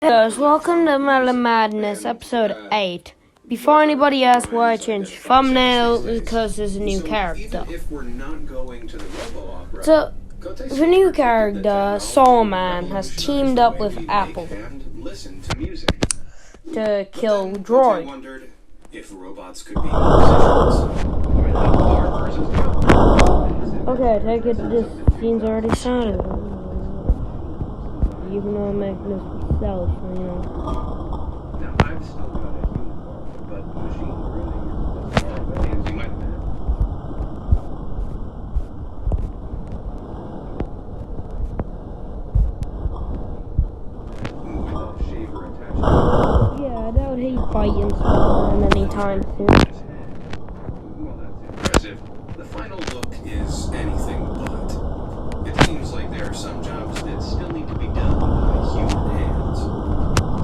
Hey guys, welcome to Melon Madness, episode 8. Before anybody asks why I changed thumbnail, because there's a new character. So, the new character, Soulman, has teamed up with Apple to kill Droid. Okay, take it, this scene's already started. Even though I'm making this myself, you know. Now, I've still got a uniform, but machine learning is as far away as you might imagine. Without shaver attached to it. Yeah, I doubt he's biting someone anytime soon. Well, that's impressive. The final look is anything but. It seems like there are some jobs that still need to be done by human hands.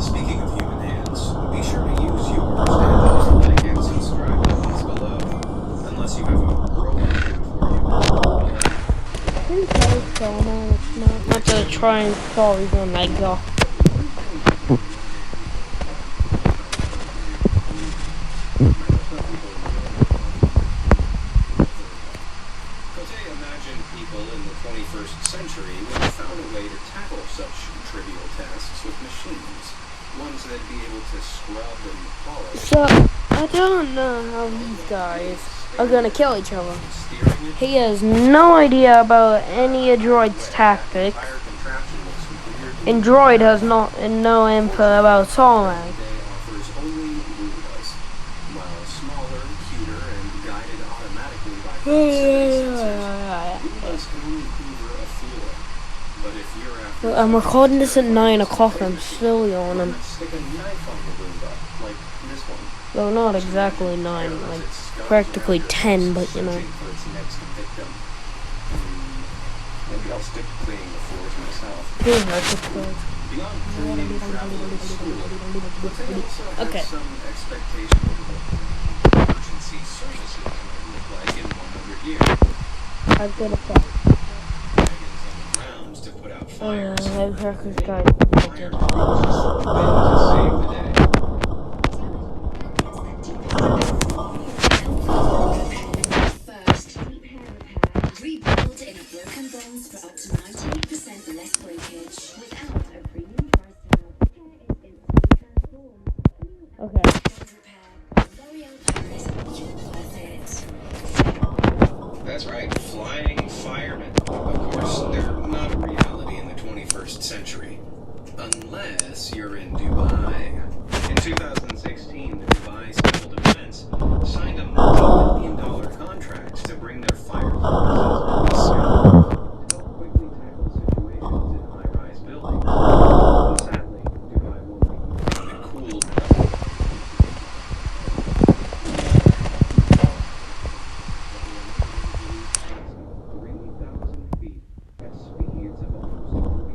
Speaking of human hands, be sure to use yours and like and subscribe to us below. Unless you have a robot for you. I think that's going on. It's not to try and solve his own leg off. Imagine people in the 21st century would have found a way to tackle such trivial tasks with machines. Ones that'd be able to scrub and polish. So, I don't know how these guys are gonna kill each other. He has no idea about any of Droid's tactics. And Droid has no info about Soulman. I'm recording this at 9 o'clock. I'm still yawning. Well, not exactly 9, like practically 10, but you know. Maybe I'll stick to cleaning the floors myself. Okay. Some expectation of what emergency services might look like in 100 years. I've got a thought. To put out fires. I've heard this guy. To save the day. First, rebuild in a broken bonds for up to 98% less breakage without a premium price tag. Repair is instantly transformed. Okay. That's right, flying firemen. Of course, they're not a reality in the 21st century. Unless you're in Dubai. In 2016, the Dubai Civil Defense signed a multi-million-dollar contract to bring their fire services to help quickly tackle situations in high-rise buildings. But sadly, Dubai won't be the cool. 3,000 feet at speeds of almost 40.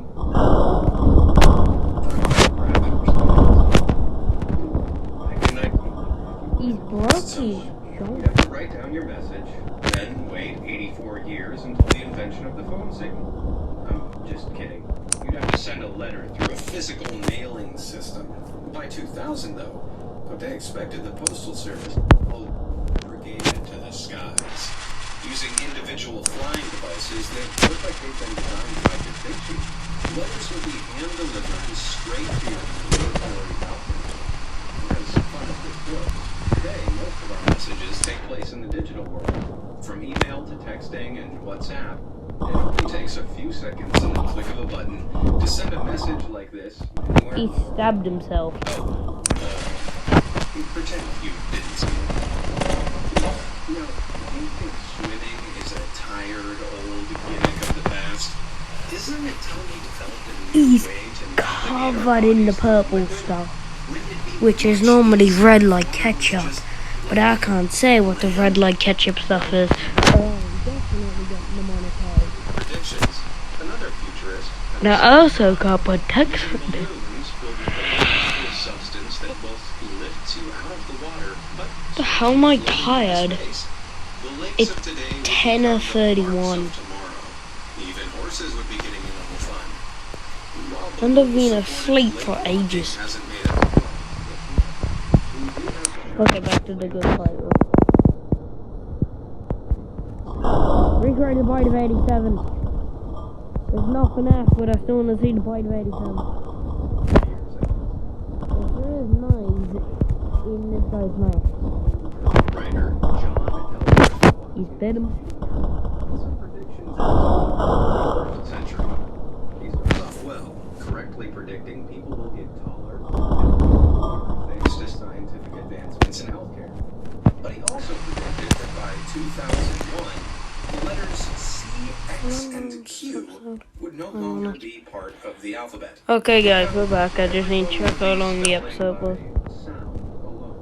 He's brokey. You have to write down your message, then wait 84 years until the invention of the phone signal. I'm just kidding. You'd have to send a letter through a physical mailing system. By 2000, though, what they expected the Postal Service to brigade into the skies. Using individual flying devices that look like they've been designed by Da Vinci, letters would be hand-delivered straight to your door or balcony. As fun as this goes, today most of our messages take place in the digital world. From email to texting and WhatsApp, it only takes a few seconds and the click of a button to send a message like this anywhere. He stabbed himself. Pretend you didn't see it. You know, do you think swimming is a tired, old gimmick of the past? Isn't it time we developed a new He's way to covered in the purple stuff, which is normally red like ketchup. But I can't say what the red like ketchup stuff is. I'm definitely getting the monetary. predictions? Another futurist. And I also got protection. Substance that both lifts you out of the water, but How am I tired? It's 10:31. Even horses would be getting in on the fun. While And I've been asleep for ages. Hasn't made it. Okay, back to the good fight. Recreated bite of 87. There's nothing else, but I still want to see the bite of 87. If there is noise in this guy's mouth, Writer he's bit him. some predictions of the century. He's done off well, correctly predicting people will get taller thanks to scientific advancements in healthcare. But he also predicted that by 2001, the letters C, X, and Q would no longer be part of the alphabet. Okay, guys, we're back. I just need to check how long the episode was. Sound alone.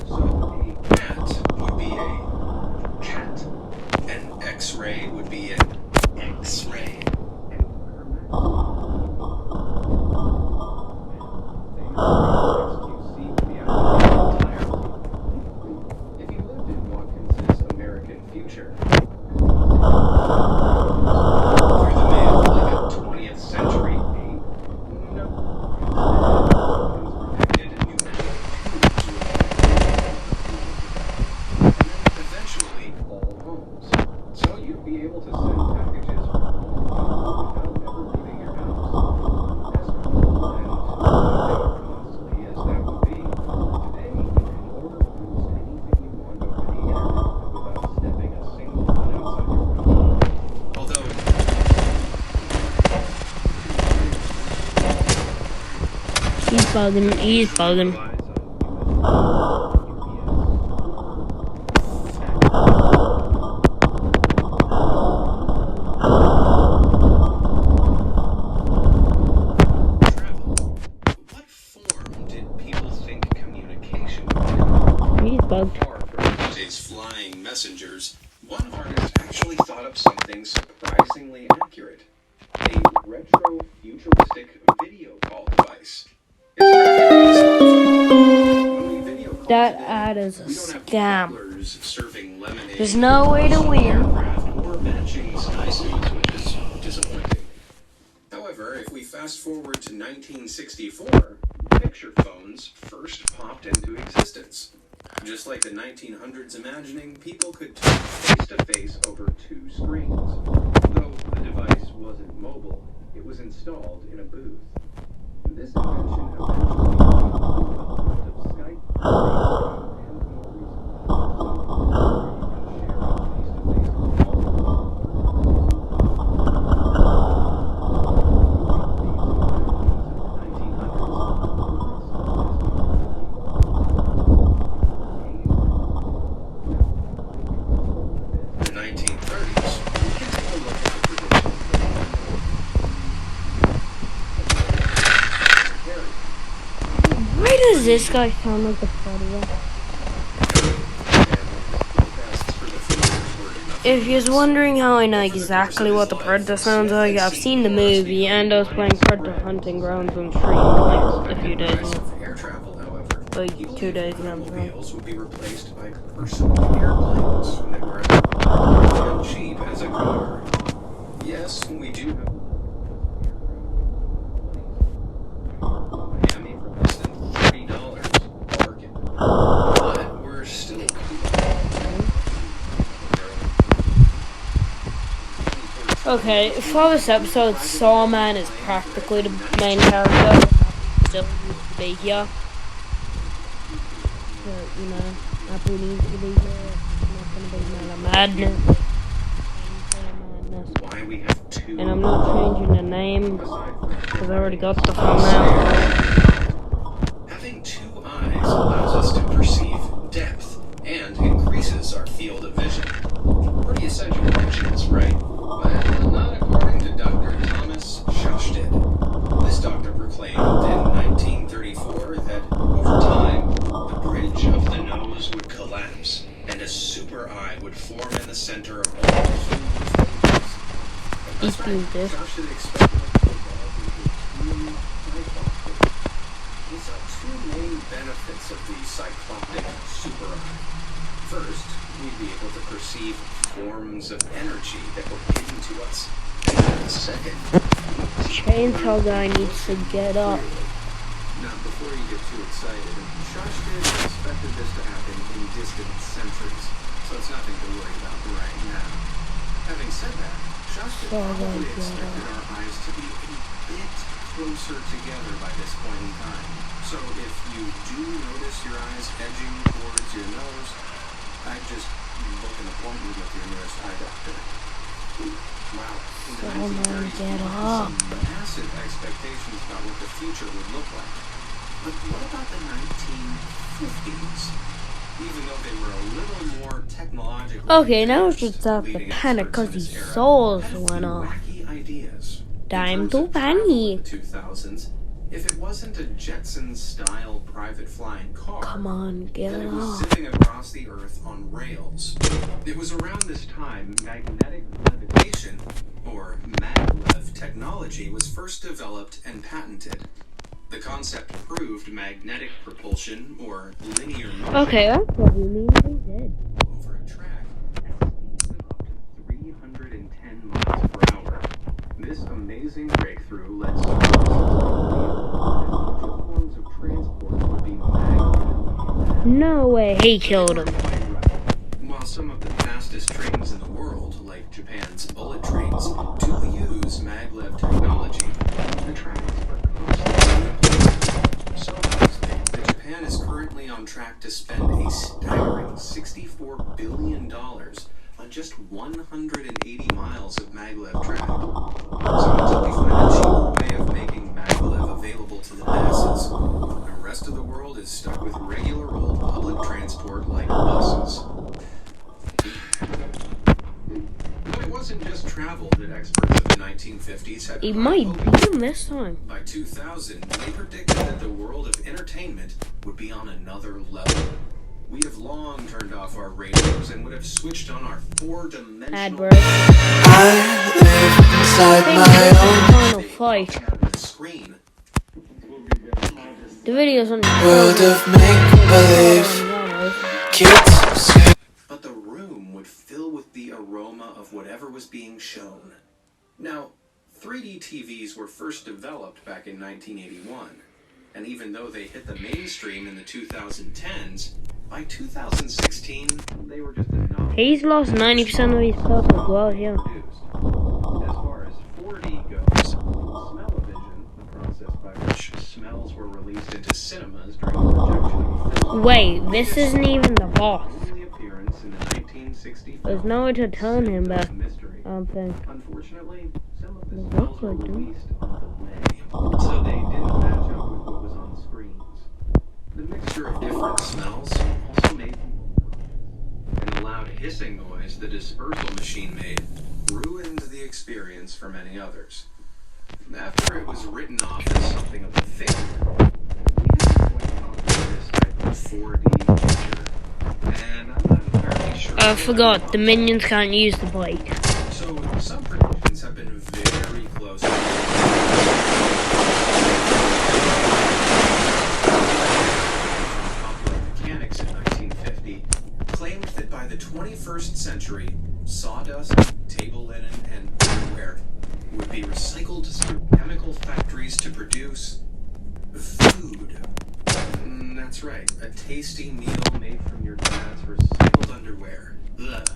So a cat would be a cat. An X-ray would be an X-ray. If you lived in Watkins's American future, you're the man like a 20th century ape. No. Predicted pneumatic tubes would and then eventually all homes. So you'd be able to send packages from home without ever leaving your house. As cool and costly as that would be, today you can order almost anything you want over the internet without stepping a single foot outside your home. Although He's bugging. He's bugging. what form did people think communication would take? He's bugged. Far from today's flying messengers, one artist actually thought up something surprisingly accurate. A retro-futuristic video call device. It's practically a smartphone. When we video call That today, ad is a we don't have scam. butlers serving lemonade, There's no way to win. aircraft, or matching sky suits, which is disappointing. However, if we fast forward to 1964, picture phones first popped into existence. Just like the 1900s imagining, people could talk face-to-face over two screens. Though the device wasn't mobile, it was installed in a booth. This invention eventually led to the development of Skype, FaceTime, and more recently, where you can share a face-to-face call. The 1930s, we can take a look at the prediction Why does this guy sound like the Predator? If you're wondering how I know exactly what the Predator sounds like, I've seen the movie and I was playing Predator Hunting Grounds on stream like a few days ago. air travel, however, Like 2 days ago. automobiles would be replaced by personal airplanes when they were as cheap as a car. Yes, we do have Miami for less than $30 Oregon. But we're still Okay, for this episode, Sawman is practically the main character. Still needs to be here. But, you know, Apple needs to be here. It's not gonna be Melon Madness. why we have two. And I'm not changing the name because I already got the thumbnail. Having two eyes allows us to perceive depth and increases our field of vision. Pretty essential functions, right? But not according to Dr. Thomas Schosted. This doctor proclaimed in 1934 that over time, the bridge of the nose would collapse and a super eye would form in the center of all human faces. He's doing this. Schosted expected us to evolve into true cycloptics. He saw two main benefits of the cycloptic super eye. First, we'd be able to perceive forms of energy that were given to us. And second, Chainsaw guy needs to get up. Now, before you get too excited, Shashkin expected this to happen in distant centuries, so it's nothing to worry about right now. Having said that, Shashkin probably expected our eyes to be a bit closer together by this point in time. So if you do notice your eyes edging towards your nose, I'd just book an appointment with your nearest eye doctor. Wow. In the 1930s, Get people had up. some massive expectations about what the future would look like. But what about the 1950s? Even though they were a little more technologically Okay, now it's advanced, just have to leading panic experts in because this his era souls had a went few off. wacky ideas. Time In to terms of travel in panic. the 2000s, if it wasn't a Jetson-style private flying car, Come on, get then it was up. zipping across the Earth on rails. It was around this time magnetic levitation, or maglev technology, was first developed and patented. The concept proved magnetic propulsion, or linear motion, Okay, that's what you mean they did. over a track at speeds of up to 310 miles per hour. This amazing breakthrough led scientists to believe that future forms of transport would be maglev. No way, he killed him. While some of the fastest trains in the world, like Japan's bullet trains, do use maglev technology, the tracks are constantly replaced. So that Japan is currently on track to spend a staggering $64 billion on just 180 miles of maglev track. So until we find a cheaper way of making maglev available to the masses, the rest of the world is stuck with regular old public transport like buses. But it wasn't just travel that experts of the 1950s had He high might hopes. beat him this time. By 2000, they predicted that the world of entertainment would be on another level. We have long turned off our radios and would have switched on our Ad four-dimensional break. I live inside my Final fight. screen. The video's on own world of make-believe. Kids But the room would fill with the aroma of whatever was being shown. Now, 3D TVs were first developed back in 1981, and even though they hit the mainstream in the 2010s, by 2016, they were just a novelty. He's lost 90% of his purple as well, yeah. Produced. As far as 4D goes, smell-o-vision, the process by which smells were released into cinemas during the projection of a film, Wait, this isn't even the boss. only appearance in the 1960 There's film nowhere to turn him Scent of back. Mystery. I don't think. Unfortunately, some of the Well, smells that's were like them. released on delay, so they didn't match up with what was on the screens. The mixture of different smells also made and the loud hissing noise the dispersal machine made ruined the experience for many others. After it was written off as something of a failure, we had to quite conquer this type of 4D picture, and I'm not entirely sure. I forgot, the minions can't use the bike. So some predictions have been very close. Popular Mechanics in 1950 claimed that by the 21st century, sawdust, table linen, and underwear would be recycled through chemical factories to produce food. That's right, a tasty meal made from your dad's recycled underwear. Ugh.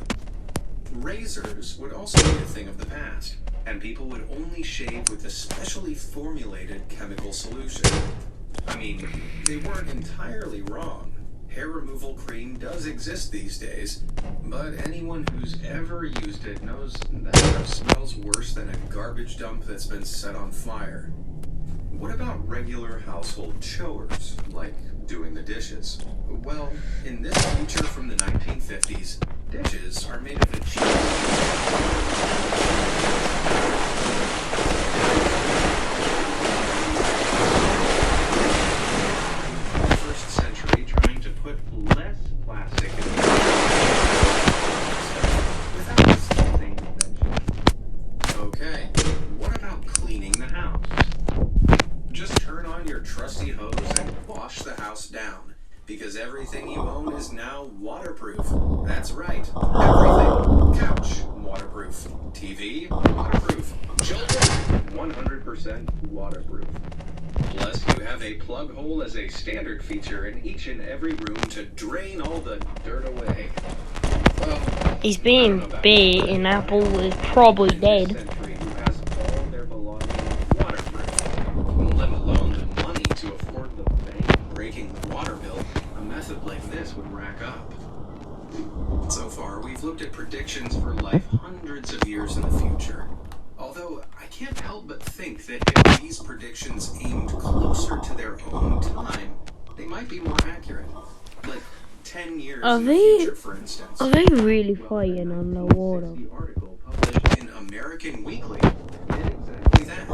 Razors would also be a thing of the past, and people would only shave with a specially formulated chemical solution. I mean, they weren't entirely wrong. Hair removal cream does exist these days, but anyone who's ever used it knows that stuff smells worse than a garbage dump that's been set on fire. What about regular household chores, like doing the dishes? Well, in this future from the 1950s, dishes are made of a cheap first century trying to put less plastic in the without this same invention. Okay, what about cleaning the house? Just turn on your trusty hose and wash the house down. Because everything you own is now waterproof. That's right. Everything. Couch, waterproof. TV, waterproof. Children, 100% waterproof. Plus, you have a plug hole as a standard feature in each and every room to drain all the dirt away. Well, He's being bait and Apple is probably dead. century who has all their belongings waterproof, let alone the money to afford the bank-breaking water bill a method like this would rack up. So far, we've looked at predictions for life hundreds of years in the future. Although, I can't help but think that if these predictions aimed closer to their own time, they might be more accurate. Like 10 years in the future, for instance. Are they really fighting on the water? The article published in American Weekly did exactly that.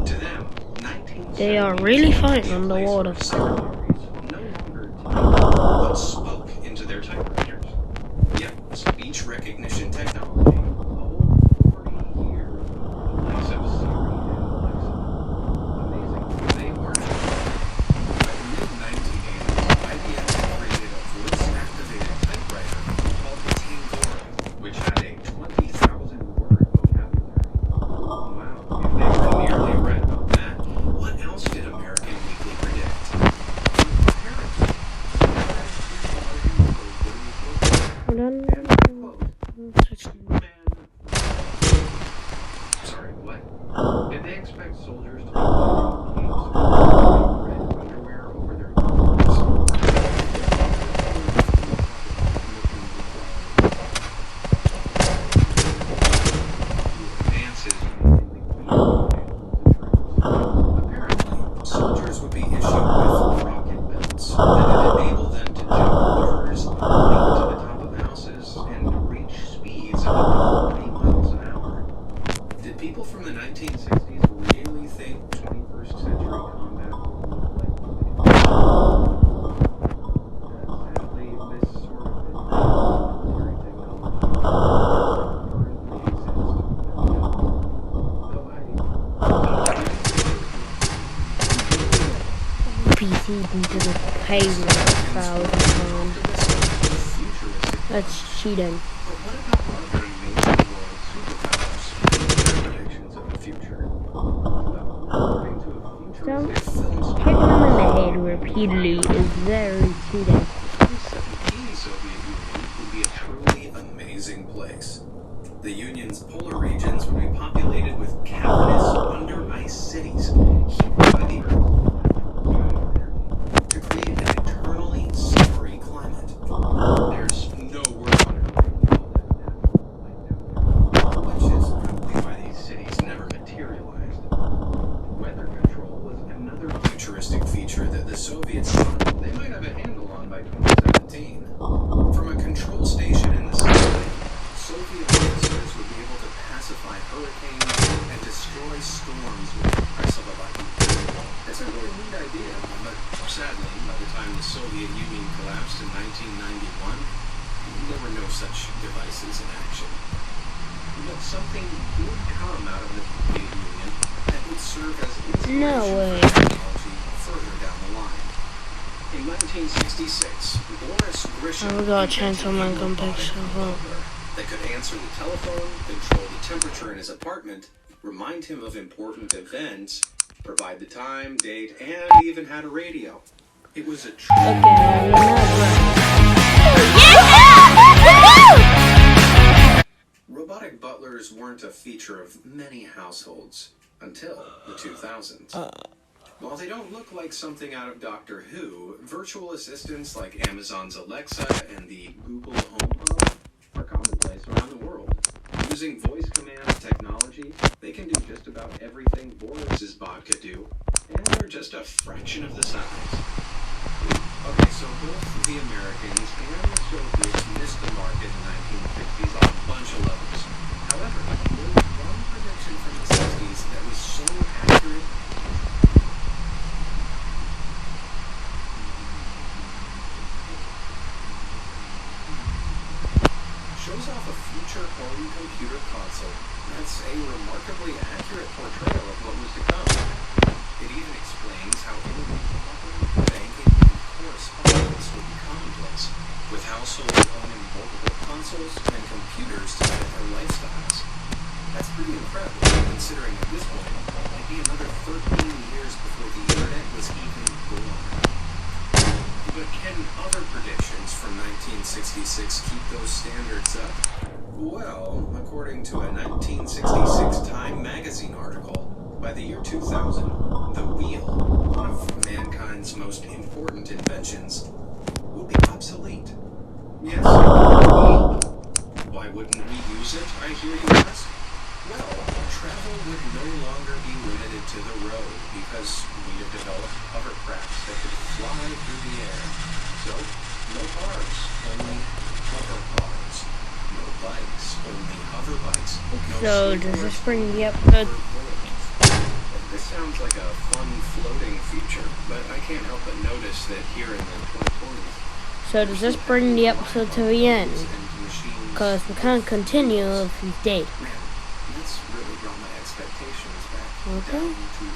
To them, 1970s They are really fighting on the water. secretaries no longer typed, but spoke into their typewriters. Yep, speech recognition technology. A whole 40 years of the likes of Siri and Alexa. Amazing. They weren't. By the mid-1980s, IBM created a voice-activated typewriter called the Tangoran, which had a 20,000-word vocabulary. Wow, if they were nearly right about that, what else did American Weekly predict? Apparently, sorry, what? Did they expect soldiers to be clad in capes and red underwear over their uniforms? Advances apparently, soldiers would be issued with rocket belts that would enable them to jump rivers, leap to the top of houses, and reach speeds of up to 40 miles an hour. Did people from the 1960s really think 21st century combat would look like today? Sadly, this sort of advanced military technology doesn't currently exist. Though PC into the pavement 1,000 times. That's cheating. But what about other major world superpowers? Their predictions of the future. Well, according to a futuristic film Hitting them in the head repeatedly is very cheating. 2017 Soviet Union would be a truly amazing place. The Union's polar regions would be populated with cavernous, under-ice cities, heated by the Earth to create an eternally summery climate. There's no word on it right now that which is probably why these cities never materialized. Weather control was another futuristic feature that the Soviets thought they might have a handle on by 2017. From a control station in the sky, Soviet officers would be able to pacify hurricanes and destroy storms with the press of a button. It's a really neat idea, but sadly, by the time the Soviet Union collapsed in 1991, there were no such devices in action. But something did come out of the Soviet Union that would serve as inspiration No way. for technology further down the line. In 1966, Boris Grisham I got a chance on my gun pick stuff up. that could answer the telephone, control the temperature in his apartment, remind him of important events, provide the time, date, and even had a radio. It was a true Okay, robotic butlers weren't a feature of many households until the 2000s. While they don't look like something out of Doctor Who, virtual assistants like Amazon's Alexa and the Google Home Hub are commonplace around the world. Using voice command technology, they can do just about everything Boris's bot could do, and they're just a fraction of the size. Okay, so both the Americans and the Soviets missed the mark in the 1960s on a bunch of levels. However, there was one prediction from the 60s that was so accurate. Shows off a future home computer console that's a remarkably accurate portrayal of what was to come. It even explains how banking and correspondence pencils and computers to fit their lifestyles. That's pretty incredible, considering at this point, it'd be another 13 years before the internet was even born. But can other predictions from 1966 keep those standards up? Well, according to a 1966 Time magazine article, by the year 2000, the wheel, one of mankind's most important inventions, will be obsolete. Yes, wheel. Why wouldn't we use it, I hear you ask? Well, travel would no longer be limited to the road because we have developed hovercrafts that could fly through the air. So, no cars, only hover cars. No bikes, only hover bikes. No So does this skateboards, bring the only episode? hoverboards. This sounds like a fun floating future, but I can't help but notice that here in the 2020s, So does this bring the episode to the end? Because we can't continue if he's dead. Man, that's really brought my expectations back Okay. down to the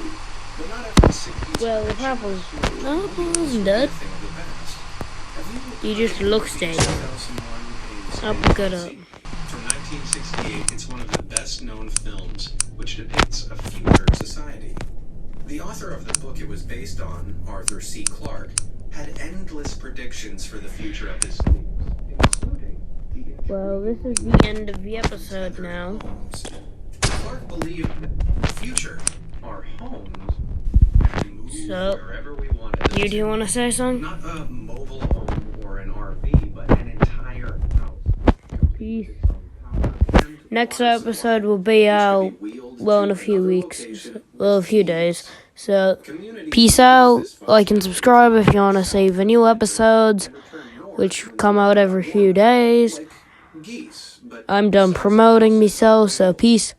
roof. But not every 60s Well, the prediction Papa's was no, really he wasn't a dead. thing of the past. Have you He just heard of looks the dead. 2001 I'll A look it up. Space Odyssey? From 1968, it's one of the best-known films which depicts a future society. The author of the book it was based on, Arthur C. Clarke, had endless predictions for the future of his sleep, including the Well, this is the end of the episode now. homes. Clarke believed that the future, our homes, can move So, wherever we wanted them You do want to say something? Not a mobile home or an RV, but an entire house. Peace. And Next water episode will be out, supply, which could be wheeled well, in to a few another weeks. location Well, a with few ease. days. So, Community peace uses out. this Like and functionality subscribe if you want to to see the new episodes, and return north which when come they out every few days. like geese, but I'm done size promoting of myself, so peace.